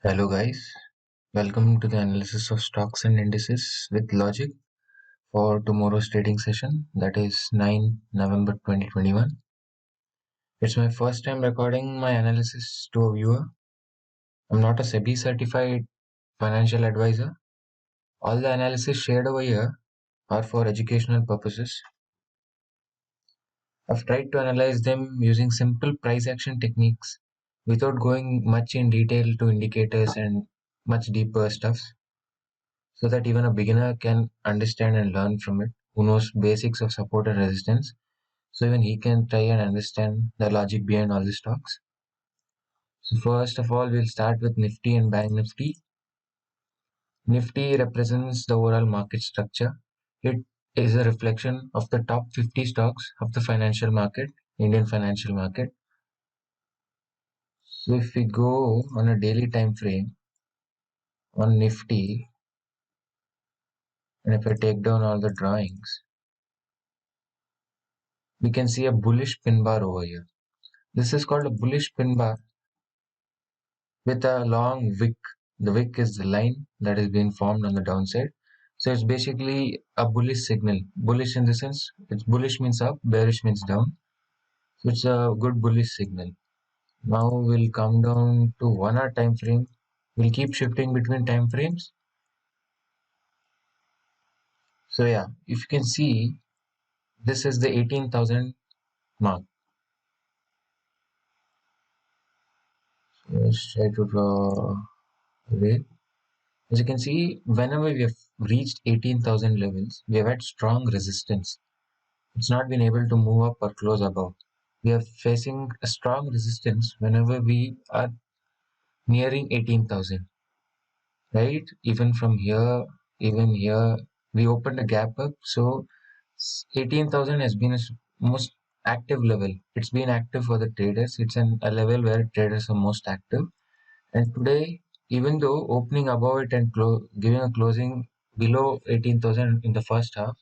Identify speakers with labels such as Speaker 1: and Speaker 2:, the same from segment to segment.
Speaker 1: Hello guys, welcome to the analysis of stocks and indices with logic for tomorrow's trading session, that is 9 November 2021. It's my first time recording my analysis to a viewer. I'm not a SEBI certified financial advisor. All the analysis shared over here are for educational purposes. I've tried to analyze them using simple price action techniques without going much in detail to indicators and much deeper stuff, so that even a beginner can understand and learn from it, who knows basics of support and resistance. So even he can try and understand the logic behind all the stocks. So first of all, we'll start with Nifty and Bank Nifty. Nifty represents the overall market structure. It is a reflection of the top 50 stocks of the financial market, Indian financial market. So if we go on a daily time frame on Nifty, and if I take down all the drawings, we can see a bullish pin bar over here. This is called a bullish pin bar with a long wick. The wick is the line that is being formed on the downside. So it's basically a bullish signal. Bullish in the sense, it's bullish means up, bearish means down. So it's a good bullish signal. Now we'll come down to 1 hour time frame. We'll keep shifting between time frames. So yeah, if you can see, this is the 18,000 mark. So let's try to draw a way. As you can see, whenever we have reached 18,000 levels, we have had strong resistance. It's not been able to move up or close above. We are facing a strong resistance whenever we are nearing 18,000, right? Even from here, even here, we opened a gap up. So 18,000 has been a most active level. It's been active for the traders. It's a level where traders are most active. And today, even though opening above it and giving a closing below 18,000 in the first half,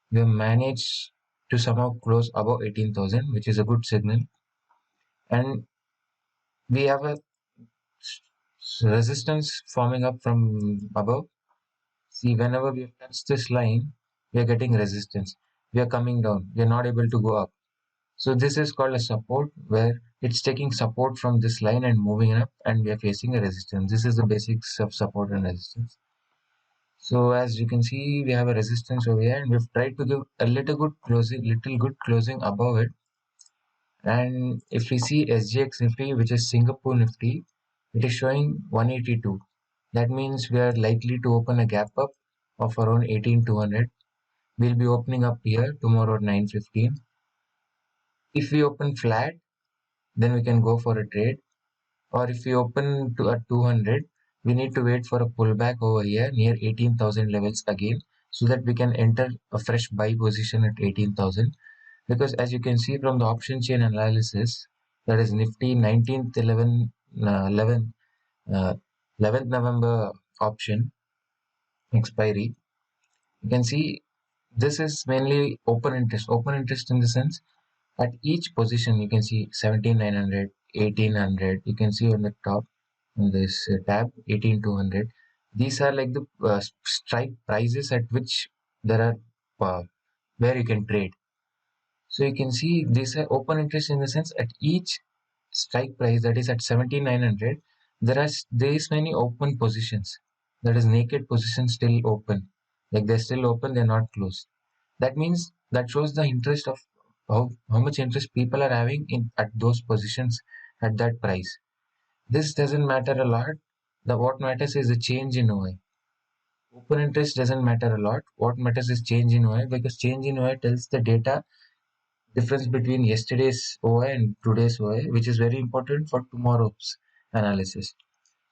Speaker 1: we have managed to somehow close above 18,000, which is a good signal. And we have a resistance forming up from above. See, whenever we have touched this line, we are getting resistance. We are coming down. We are not able to go up. So this is called a support, where it's taking support from this line and moving up, and we are facing a resistance. This is the basics of support and resistance. So as you can see, we have a resistance over here, and we've tried to give a little good closing above it. And if we see SGX Nifty, which is Singapore Nifty, it is showing 182. That means we are likely to open a gap up of around 18,200. We'll be opening up here tomorrow at 9:15. If we open flat, then we can go for a trade. Or if we open to at 200, we need to wait for a pullback over here near 18,000 levels again, so that we can enter a fresh buy position at 18,000. Because as you can see from the option chain analysis, that is Nifty 19th 11th November option expiry, you can see this is mainly open interest. Open interest in the sense, at each position you can see 17,900, 1800. You can see on the top on this tab 18,200. These are like the strike prices at which there are where you can trade. So you can see this open interest in the sense, at each strike price, that is at 17,900, there is many open positions. That is naked positions still open. Like they're still open, they're not closed. That means that shows the interest of how much interest people are having in at those positions at that price. This doesn't matter a lot. What matters is the change in OI. Open interest doesn't matter a lot. What matters is change in OI, because change in OI tells the data difference between yesterday's OI and today's OI, which is very important for tomorrow's analysis.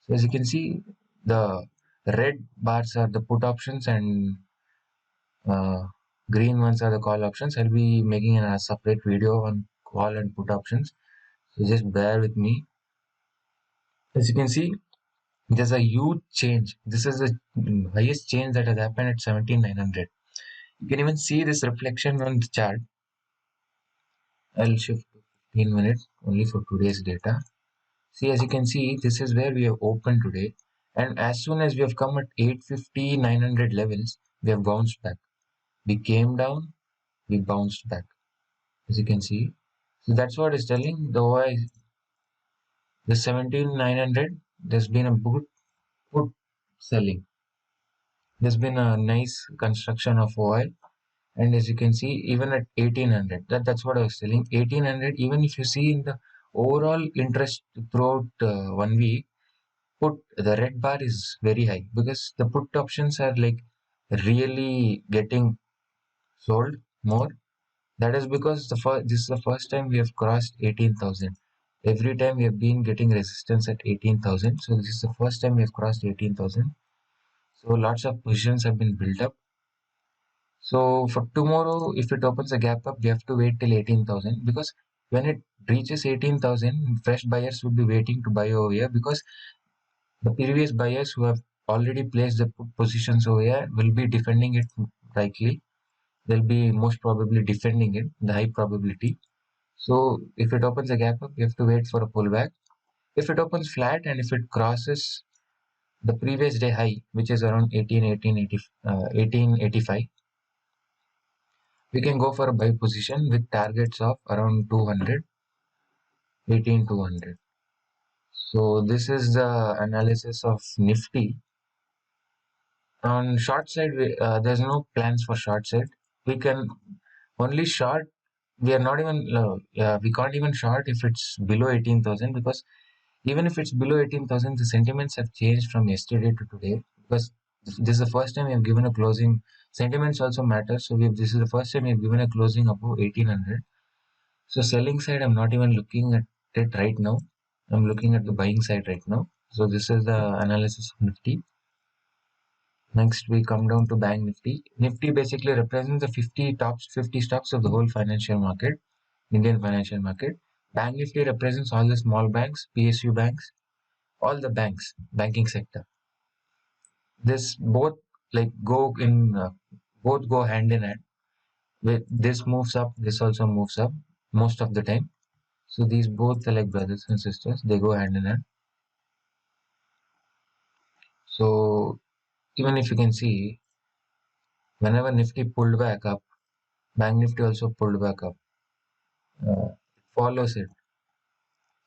Speaker 1: So as you can see, the red bars are the put options, and green ones are the call options. I'll be making a separate video on call and put options, so just bear with me. As you can see, there's a huge change. This is the highest change that has happened at 17,900. You can even see this reflection on the chart. I'll shift to 15 minutes only for today's data. See, as you can see, this is where we have opened today. And as soon as we have come at 850, 900 levels, we have bounced back. We came down, we bounced back, as you can see. So that's what is telling the OI, the 17,900, there's been a good selling. There's been a nice construction of OI. And as you can see, even at 1800, that's what I was telling. 1800, even if you see in the overall interest throughout 1 week, put the red bar is very high because the put options are like really getting sold more. That is because this is the first time we have crossed 18,000. Every time we have been getting resistance at 18,000. So this is the first time we have crossed 18,000. So lots of positions have been built up. So for tomorrow, if it opens a gap up, we have to wait till 18,000 because when it reaches 18,000, fresh buyers will be waiting to buy over here because the previous buyers who have already placed the positions over here will be defending it likely. They'll be most probably defending it, the high probability. So if it opens a gap up, you have to wait for a pullback. If it opens flat and if it crosses the previous day high, which is around 1885, we can go for a buy position with targets of around 200, 18,200. So this is the analysis of Nifty. On short side, there's no plans for short side. We can only short. We are not even. We can't even short if it's below 18,000 because even if it's below 18,000, the sentiments have changed from yesterday to today because this is the first time we have given a closing. Sentiments also matter. So this is the first time we have given a closing above 1800. So selling side, I'm not even looking at it right now. I'm looking at the buying side right now. So this is the analysis of Nifty. Next, we come down to Bank Nifty. Nifty basically represents the 50 top 50 stocks of the whole financial market, Indian financial market. Bank Nifty represents all the small banks, PSU banks, all the banks, banking sector. This both like go in, both go hand in hand. With this moves up, this also moves up most of the time. So these both are like brothers and sisters. They go hand in hand. So even if you can see, whenever Nifty pulled back up, Bank Nifty also pulled back up. Follows it.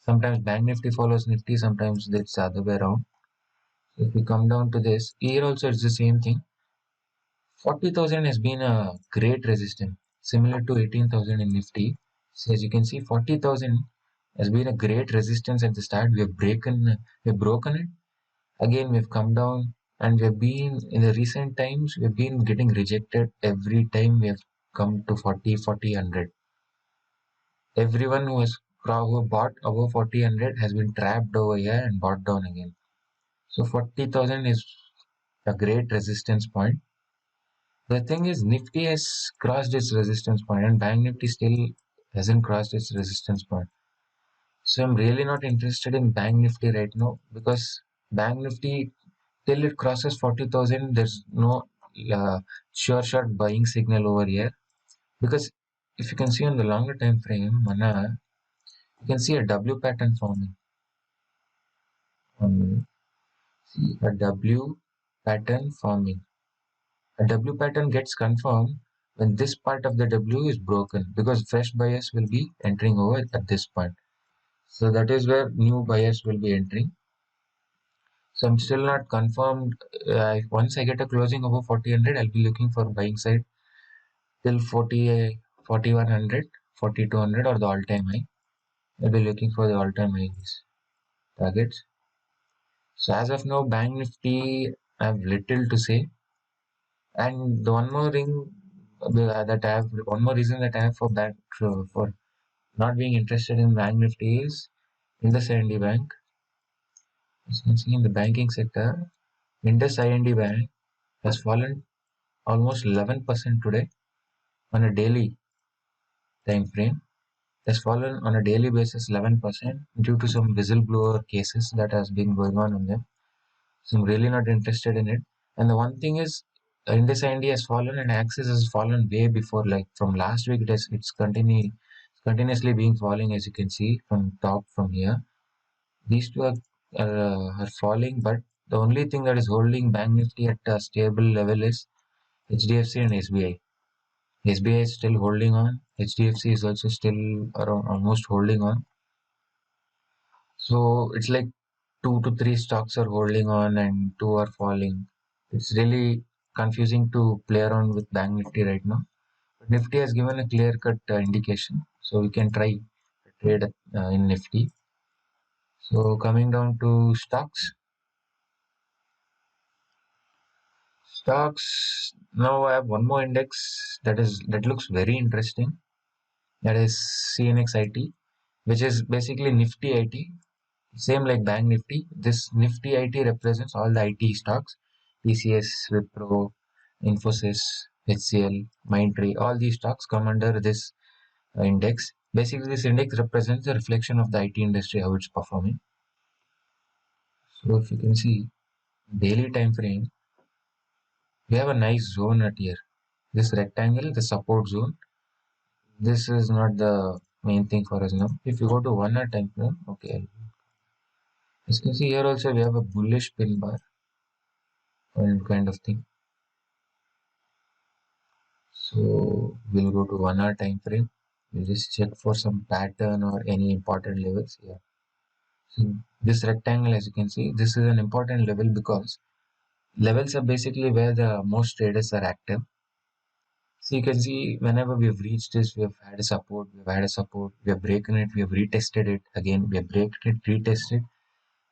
Speaker 1: Sometimes Bank Nifty follows Nifty, sometimes it's the other way around. So if we come down to this, here also it's the same thing. 40,000 has been a great resistance, similar to 18,000 in Nifty. So as you can see, 40,000 has been a great resistance at the start. We've broken it. Again, we've come down, and we've been in the recent times. We've been getting rejected every time we have come to 40, 40, 100. Everyone who bought above 40, 100 has been trapped over here and bought down again. So 40,000 is a great resistance point. The thing is, Nifty has crossed its resistance point, and Bank Nifty still hasn't crossed its resistance point. So I'm really not interested in Bank Nifty right now because Bank Nifty till it crosses 40,000, there's no sure shot buying signal over here. Because if you can see on the longer time frame, Mana, you can see a W pattern forming. See a W pattern forming. A W pattern gets confirmed when this part of the W is broken because fresh buyers will be entering over at this point. So that is where new buyers will be entering. So I'm still not confirmed. Once I get a closing over 4000, I'll be looking for buying side till 40, 4100, 4200 or the all-time high. I'll be looking for the all-time high targets. So as of now, Bank Nifty, I have little to say. And the one more thing that I have, one more reason that I have for that for not being interested in Bank Nifty is Indus IND Bank. As you can see in the banking sector, Indus IND Bank has fallen almost 11% today on a daily time frame. It has fallen on a daily basis 11% due to some whistleblower cases that has been going on them. So I'm really not interested in it. And the one thing is, Indus IND has fallen and Axis has fallen way before. Like from last week, it's continuously being falling as you can see from top from here. These two are falling, but the only thing that is holding Bank Nifty at a stable level is HDFC and SBI. SBI is still holding on. HDFC is also still around almost holding on. So it's like two to three stocks are holding on and two are falling. It's really confusing to play around with Bank Nifty right now. But Nifty has given a clear cut indication, so we can try trade in Nifty. So coming down to stocks. Now I have one more index that looks very interesting. That is CNX IT, which is basically Nifty IT. Same like Bank Nifty. This Nifty IT represents all the IT stocks: TCS, Wipro, Infosys, HCL, Mindtree. All these stocks come under this index. Basically, this index represents the reflection of the IT industry, how it's performing. So if you can see daily time frame, we have a nice zone at here. This rectangle, the support zone. This is not the main thing for us now. If you go to 1 hour time frame, okay. As you can see here also we have a bullish pin bar and kind of thing. So we'll go to 1 hour time frame. We'll just check for some pattern or any important levels here. So this rectangle, as you can see, this is an important level because levels are basically where the most traders are active. So you can see whenever we've reached this, we have had a support, we've had a support, we have broken it, we have retested it again, we have broken it, retested,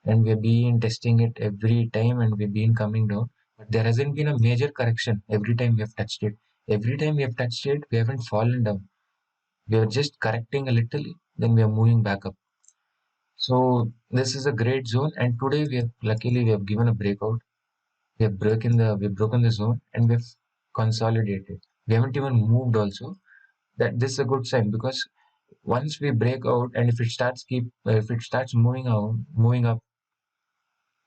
Speaker 1: and we've been testing it every time and we've been coming down. But there hasn't been a major correction every time we have touched it. Every time we have touched it, we haven't fallen down. We are just correcting a little, then we are moving back up. So this is a great zone, and today we have luckily we have given a breakout. We have broken the zone and we have consolidated. We haven't even moved also. That this is a good sign because once we break out and if it starts moving up,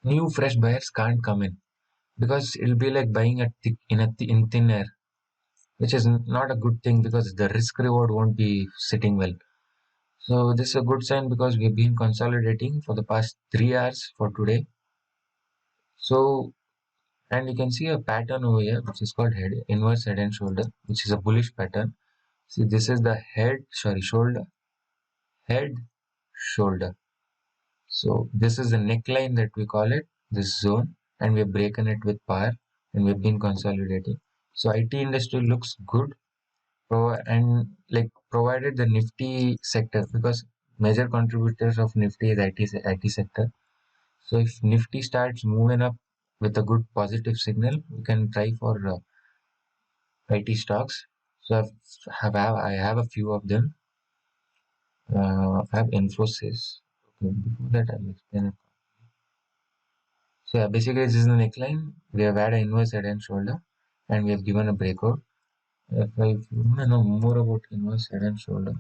Speaker 1: new fresh buyers can't come in because it'll be like buying in thin air, which is not a good thing because the risk reward won't be sitting well. So this is a good sign because we've been consolidating for the past 3 hours for today. So and you can see a pattern over here which is called inverse head and shoulder, which is a bullish pattern. See, this is the head, shoulder. So this is the neckline that we call it, this zone, and we've broken it with power and we've been consolidating. So IT industry looks good, and like provided the Nifty sector because major contributors of Nifty is IT sector. So if Nifty starts moving up with a good positive signal, we can try for IT stocks. So I have a few of them. I have Infosys. Okay, before that I'll explain it. So yeah, basically this is the neckline. We have had an inverse head and shoulder, and we have given a breakout. If you want to know more about inverse head and shoulder,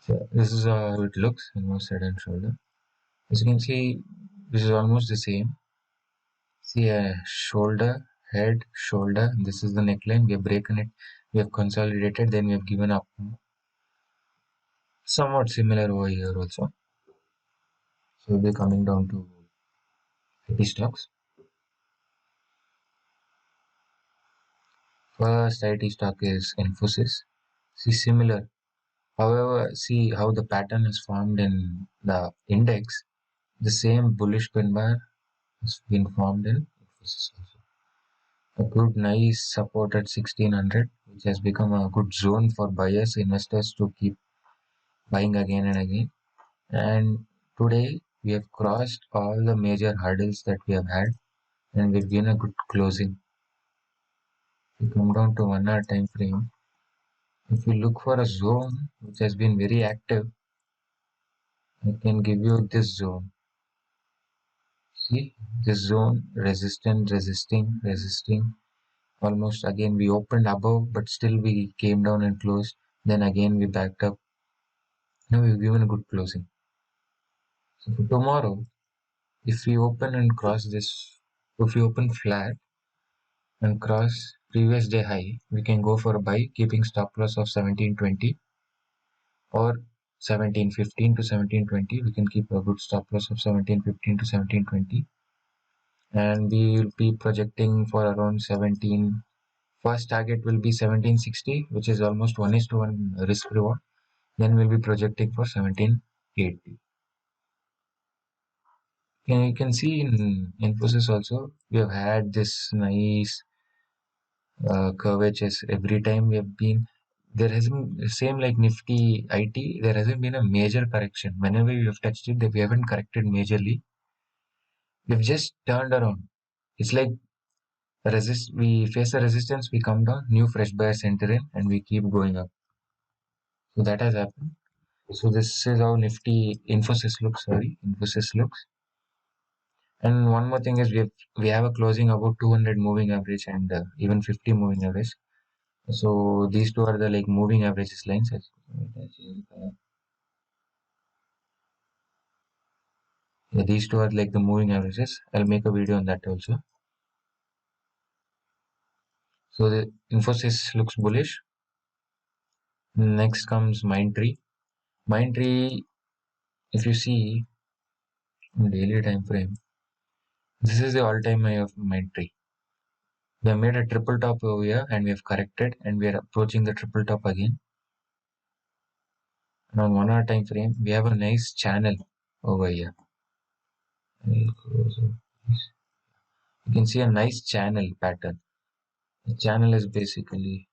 Speaker 1: so this is how it looks, inverse head and shoulder. As you can see, this is almost the same. See a shoulder, head, shoulder. This is the neckline. We have broken it. We have consolidated. Then we have given up. Somewhat similar over here also. So we'll be coming down to IT stocks. First IT stock is Infosys. See similar. However, see how the pattern is formed in the index. The same bullish pin bar has been formed in Infosys also. A good nice support at 1600, which has become a good zone for buyers, investors to keep buying again and again. And today we have crossed all the major hurdles that we have had and we've given a good closing. If we come down to 1 hour time frame, if you look for a zone which has been very active, I can give you this zone. See this zone, resisting. Almost again we opened above, but still we came down and closed. Then again we backed up. Now we've given a good closing. So for tomorrow, if we open and cross this, if we open flat and cross previous day high, we can go for a buy, keeping stop loss of 1720 or 1715 to 1720. We can keep a good stop loss of 1715 to 1720, and we will be projecting for around 17. First target will be 1760, which is almost 1:1 risk reward. Then we'll be projecting for 1780. And you can see in Infosys also, we have had this nice curvatures every time we have been. There hasn't, same like Nifty IT, there hasn't been a major correction. Whenever we have touched it, we haven't corrected majorly. We've just turned around. It's like we face a resistance, we come down, new fresh buyers enter in, and we keep going up. So that has happened. So this is how Nifty Infosys looks. And one more thing is we have a closing about 200 moving average and even 50 moving average. So these two are the like moving averages lines. Yeah, these two are like the moving averages. I'll make a video on that also. So the Infosys looks bullish. Next comes Mindtree. Mindtree, if you see in daily time frame, this is the all-time high of Mindtree. We have made a triple top over here and we have corrected and we are approaching the triple top again. And on 1 hour time frame, we have a nice channel over here. You can see a nice channel pattern. The channel is basically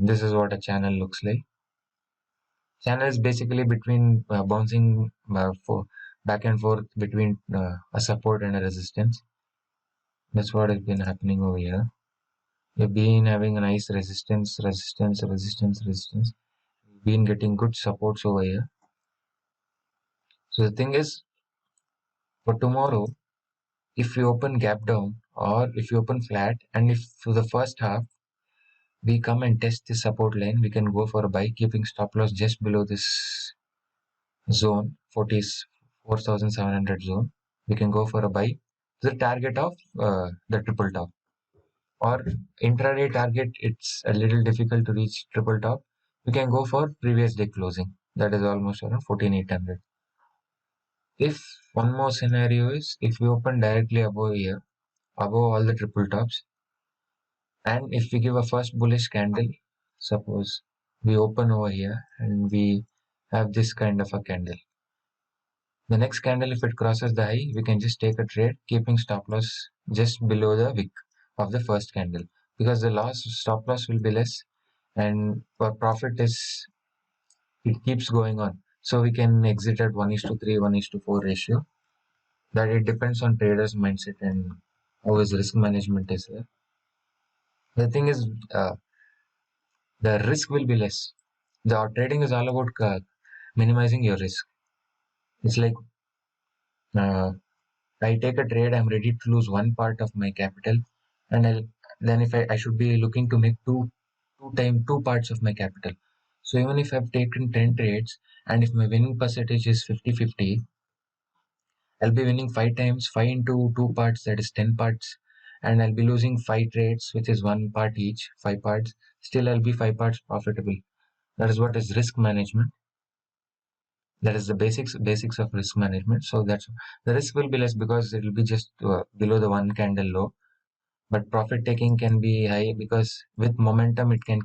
Speaker 1: this is what a channel looks like. Channel is basically between bouncing for back and forth between a support and a resistance. That's what has been happening over here. We've been having a nice resistance. We've been getting good supports over here. So the thing is, for tomorrow, if we open gap down or if we open flat, and if for the first half we come and test this support line, we can go for a buy, keeping stop loss just below this zone, 4,700 zone. We can go for a buy to the target of the triple top. Or intraday target, it's a little difficult to reach triple top. We can go for previous day closing. That is almost around 14,800. If one more scenario is if we open directly above here, above all the triple tops, and if we give a first bullish candle, suppose we open over here and we have this kind of a candle. The next candle, if it crosses the high, we can just take a trade, keeping stop loss just below the wick of the first candle, because the stop loss will be less and our profit is, it keeps going on. So we can exit at 1:3, 1:4 ratio. That it depends on traders' mindset and how his risk management is there. The thing is, the risk will be less. The trading is all about minimizing your risk. It's like I take a trade, I'm ready to lose one part of my capital, and then if I should be looking to make two parts of my capital. So even if I've taken 10 trades and if my winning percentage is 50-50, I'll be winning 5 times, 5 into 2 parts, that is 10 parts, and I'll be losing 5 trades, which is 1 part each, 5 parts. Still, I'll be 5 parts profitable. That is what is risk management. That is the basics of risk management. So that's the risk will be less because it will be just below the one candle low, but profit taking can be high because with momentum it can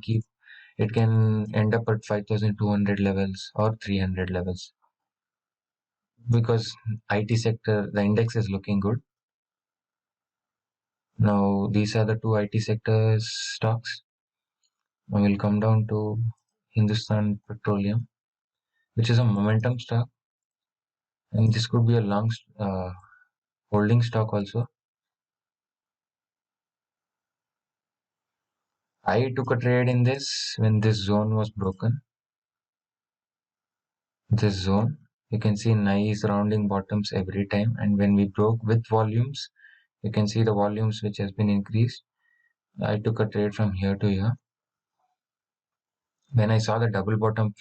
Speaker 1: end up at 5,200 levels or 300 levels, because IT sector, the index is looking good. Now these are the two IT sector stocks. Now we'll come down to Hindustan Petroleum, which is a momentum stock, and this could be a long holding stock also. I took a trade in this when this zone was broken. This zone, you can see nice rounding bottoms every time, and when we broke with volumes, you can see the volumes which has been increased. I took a trade from here to here. When I saw the double bottom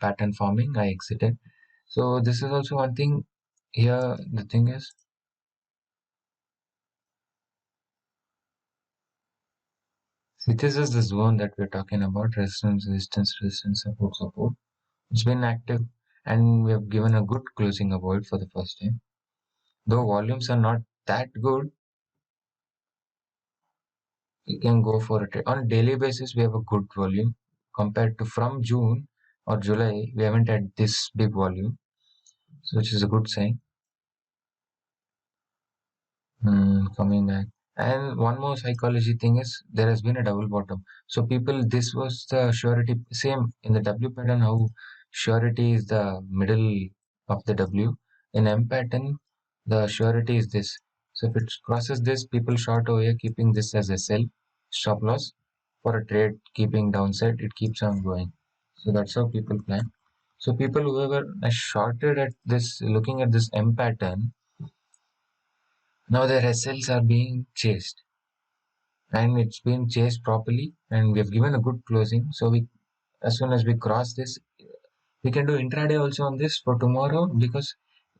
Speaker 1: pattern forming, I exited. So this is also one thing here. The thing is, see, this is the zone that we're talking about: resistance, resistance, resistance, support, support. It's been active, and we have given a good closing avoid for the first time. Though volumes are not that good, you can go for it. On a daily basis, we have a good volume compared to from June or July. We haven't had this big volume, so which is a good sign. Coming back. And one more psychology thing is there has been a double bottom. So people, this was the surety, same in the W pattern, how surety is the middle of the W. In M pattern, the surety is this. So if it crosses this, people short over here, keeping this as a sell, stop loss. For a trade, keeping downside, it keeps on going. So that's how people plan. So people whoever are shorted at this, looking at this M pattern, now their SLs are being chased, and it's been chased properly, and we have given a good closing. So we, as soon as we cross this, we can do intraday also on this for tomorrow, because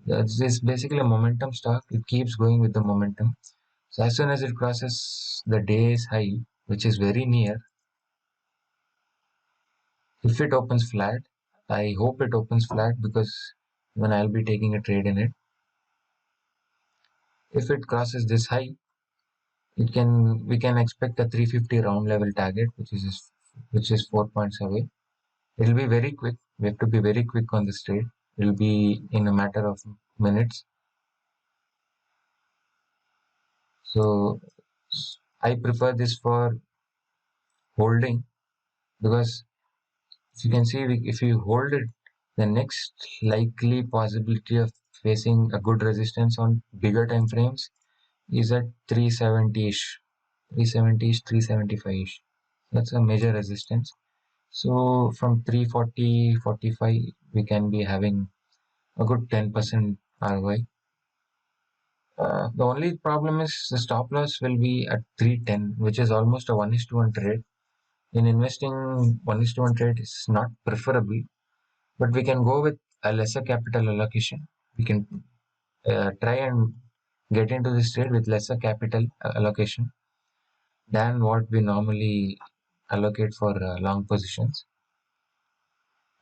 Speaker 1: this is basically a momentum stock. It keeps going with the momentum. So as soon as it crosses the day's high, which is very near, if it opens flat, I hope it opens flat, because when I'll be taking a trade in it. If it crosses this high, it can we can expect a 350 round level target, which is 4 points away. It'll be very quick. We have to be very quick on this trade. It'll be in a matter of minutes. So I prefer this for holding, because if you can see, if you hold it, the next likely possibility of facing a good resistance on bigger time frames is at 370-ish, 370-ish, 375-ish. That's a major resistance. So from 340, 45, we can be having a good 10% ROI. The only problem is the stop loss will be at 310, which is almost a 1:1 trade. In investing, 1:1 trade is not preferable, but we can go with a lesser capital allocation. We can try and get into this trade with lesser capital allocation than what we normally allocate for long positions.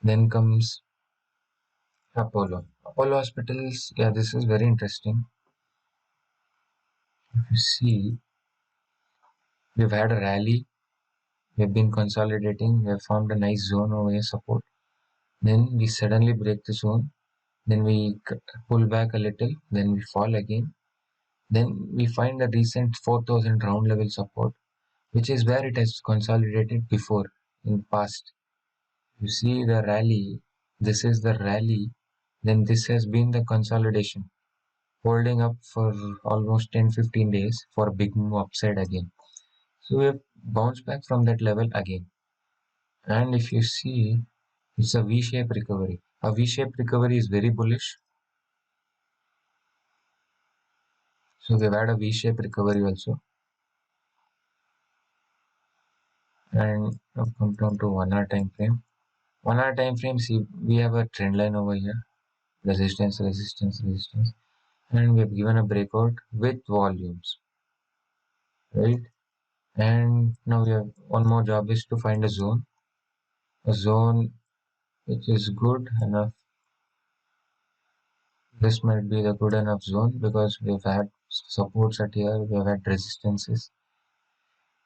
Speaker 1: Then comes Apollo. Apollo Hospitals, yeah, this is very interesting. If you see, we've had a rally, we've been consolidating, we have formed a nice zone over here, support. Then we suddenly break the zone, then we pull back a little, then we fall again. Then we find a recent 4,000 round level support, which is where it has consolidated before in past. You see the rally, this is the rally, then this has been the consolidation, holding up for almost 10-15 days for a big move upside again. So we have bounced back from that level again. And if you see, it's a V-shaped recovery. A V-shaped recovery is very bullish. So we've had a V-shaped recovery also. And I've come down to 1 hour time frame. 1 hour time frame, see, we have a trend line over here. Resistance, resistance, resistance. And we have given a breakout with volumes. Right? And now we have one more job is to find a zone. A zone which is good enough. This might be the good enough zone, because we've had supports at here, we've had resistances.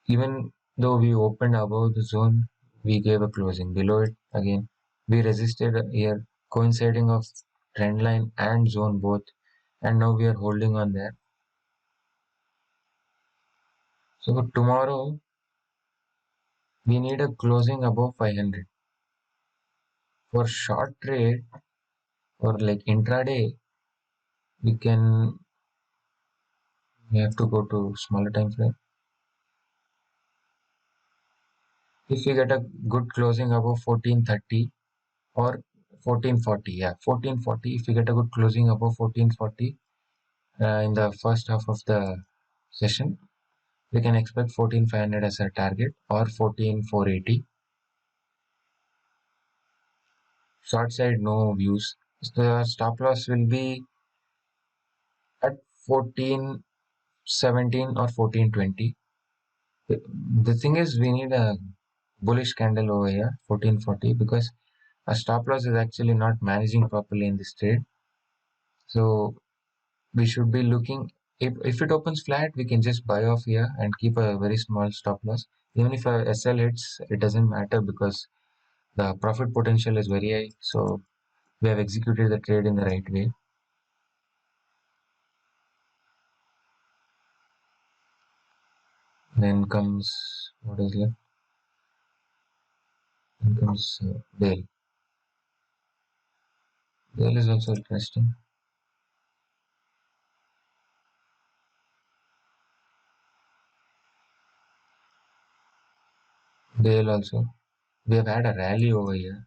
Speaker 1: Even though we opened above the zone, we gave a closing. Below it again, we resisted here, coinciding of trend line and zone both, and now we are holding on there. So tomorrow we need a closing above 500. For short trade or like intraday, we have to go to smaller time frame. If we get a good closing above 1430 or 1440, yeah, 1440, if we get a good closing above 1440 in the first half of the session, we can expect 14,500 as a target or 14,480. short side no views. The stop loss will be at 1417 or 1420. The thing is, we need a bullish candle over here, 1440, because a stop loss is actually not managing properly in this trade. So we should be looking, if it opens flat, we can just buy off here and keep a very small stop loss. Even if a SL hits, it doesn't matter because the profit potential is very high. So we have executed the trade in the right way. Then comes, what is left? Then comes Dale. Dale is also interesting. Dale also. We have had a rally over here.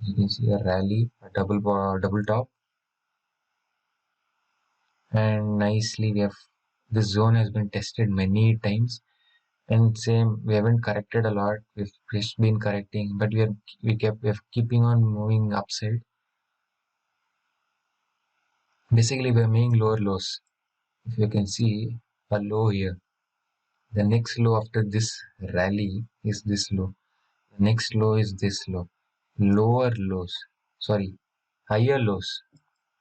Speaker 1: As you can see, a rally, a double top, and nicely we have, this zone has been tested many times. And same, we haven't corrected a lot. We've just been correcting, but we're keeping on moving upside. Basically, we're making lower lows. If you can see a low here, the next low after this rally is this low. The next low is this low. Lower lows, sorry, higher lows.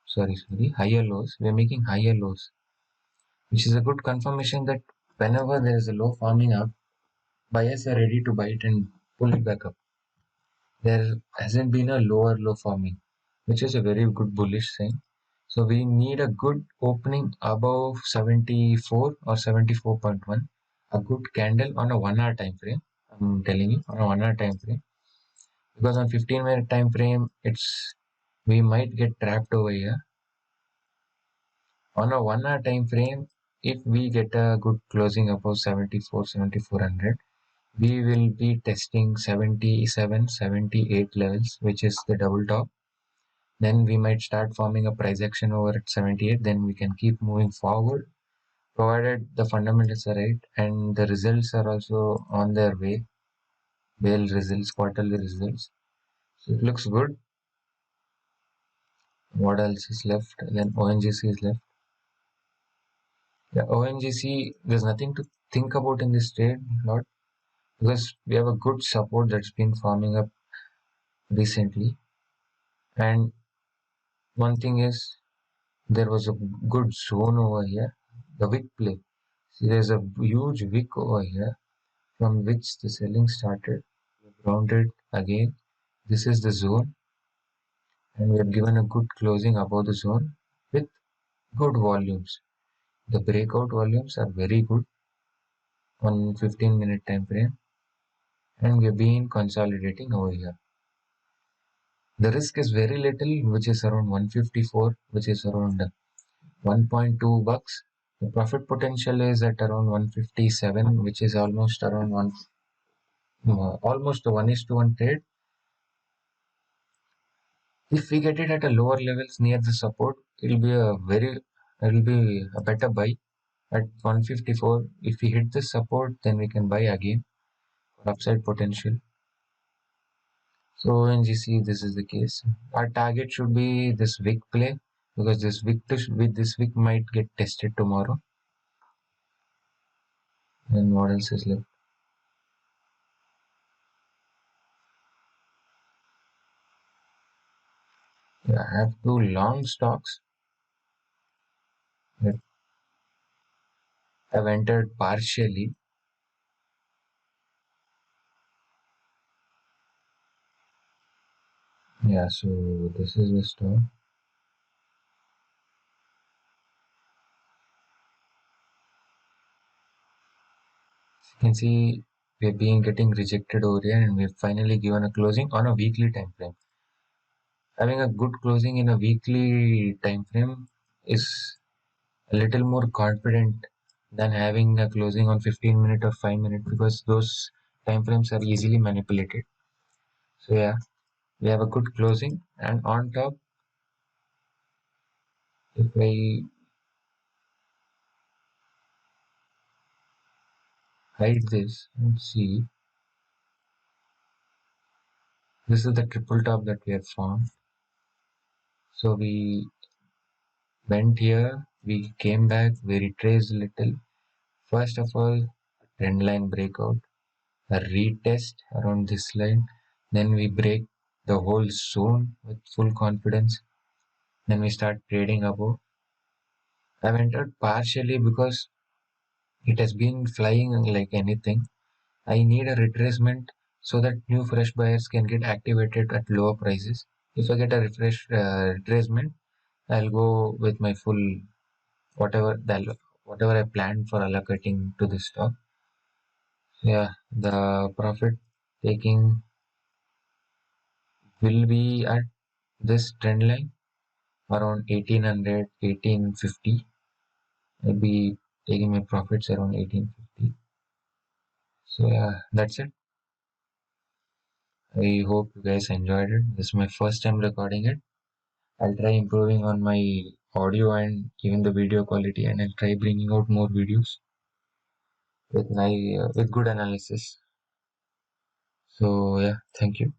Speaker 1: Sorry, higher lows. We're making higher lows, which is a good confirmation that whenever there is a low forming up, buyers are ready to buy it and pull it back up. There hasn't been a lower low forming, which is a very good bullish sign. So we need a good opening above 74 or 74.1, a good candle on a 1 hour time frame. I'm telling you, on a 1 hour time frame, because on 15-minute time frame, we might get trapped over here. On a 1 hour time frame, if we get a good closing above 74, 7400, we will be testing 77, 78 levels, which is the double top. Then we might start forming a price action over at 78. Then we can keep moving forward, provided the fundamentals are right and the results are also on their way. Bale results, quarterly results. So it looks good. What else is left? Then ONGC is left. Yeah, ONGC, there's nothing to think about in this trade, lot, because we have a good support that's been forming up recently. And one thing is, there was a good zone over here, the wick play. See, there's a huge wick over here from which the selling started. We have grounded again. This is the zone, and we have given a good closing above the zone with good volumes. The breakout volumes are very good on 15-minute time frame, and we have been consolidating over here. The risk is very little, which is around 154, which is around 1.2 bucks. The profit potential is at around 157, which is almost around almost a 1:1 trade. If we get it at a lower levels near the support, it'll be a better buy at 154. If we hit the support, then we can buy again for upside potential. So in GC, this is the case. Our target should be this wick play, because this wick might get tested tomorrow. And what else is left? Yeah, I have two long stocks that have entered partially. Yeah, so this is the stock. You can see we've been getting rejected over here, and we've finally given a closing on a weekly time frame. Having a good closing in a weekly time frame is a little more confident than having a closing on 15-minute or 5-minute, because those time frames are easily manipulated. So yeah, we have a good closing, and on top, if I hide this and see, This is the triple top that we have found. So we went here, we came back, we retraced a little. First of all, trend line breakout, a retest around this line, then we break the whole zone with full confidence, then we start trading above. I've entered partially because it has been flying like anything. I need a retracement so that new fresh buyers can get activated at lower prices. If I get a retracement, I'll go with my full whatever I planned for allocating to this stock. Yeah, the profit taking will be at this trend line around 1800, 1850. I'll be taking my profits around 1850. So yeah, that's it. I hope you guys enjoyed it. This is my first time recording it. I'll try improving on my audio and even the video quality, and I'll try bringing out more videos with my with good analysis. So yeah, thank you.